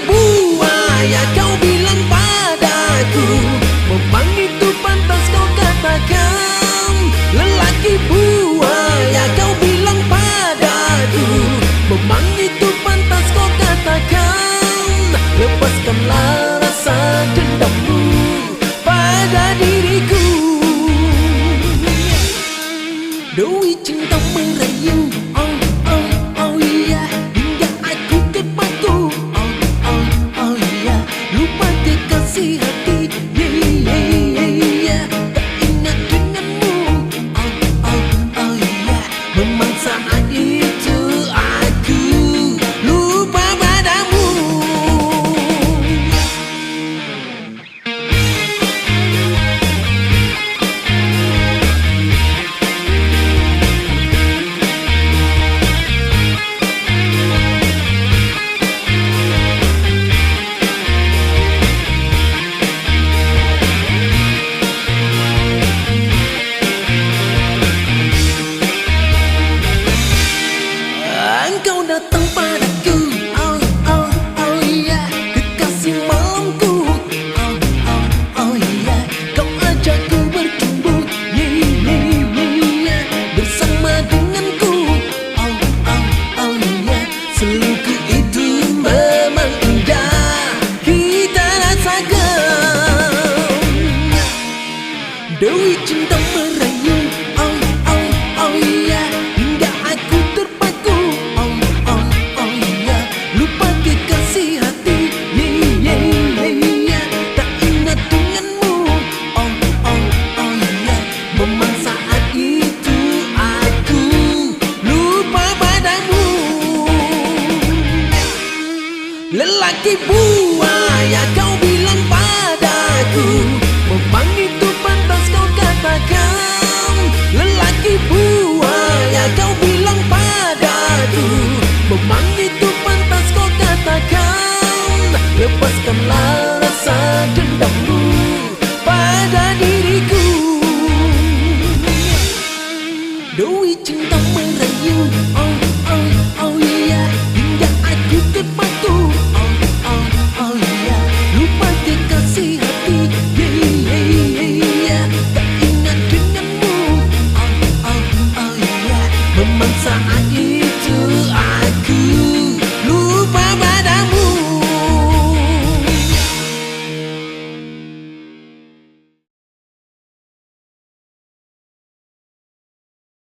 buaya kau bilang padaku, memang itu pantas kau katakan. Lelaki buaya kau bilang padaku, memang itu pantas kau katakan. Lepaskanlah rasa dendammu pada diriku. Dewi cinta merayu, oh oh oh iya, hingga aku terpaku, oh oh oh iya. Lupa kekasih hati, yeah yeah yeah. Tak ingat denganmu, oh oh oh iya. Memang saat itu aku lupa padamu. Engkau datang padaku, oh oh oh iya, kekasih malamku, oh oh oh iya. Kau ajakku bercumbu, yeah yeah yeah, bersama denganku, oh oh oh iya. Selingkuh itu memang indah, kita rasakan. Dewi cinta merayu, oh oh oh iya, hingga aku terpaku, oh oh oh iya. Lupa kekasih hati, yeah yeah yeah. Tak ingat denganmu, oh oh oh iya. Memang saat itu aku lupa padamu. Lelaki buaya kau bilang padaku, memang itu pantas kau katakan. Lelaki buaya kau bilang padaku, memang itu pantas kau katakan. Lepaskanlah rasa dendammu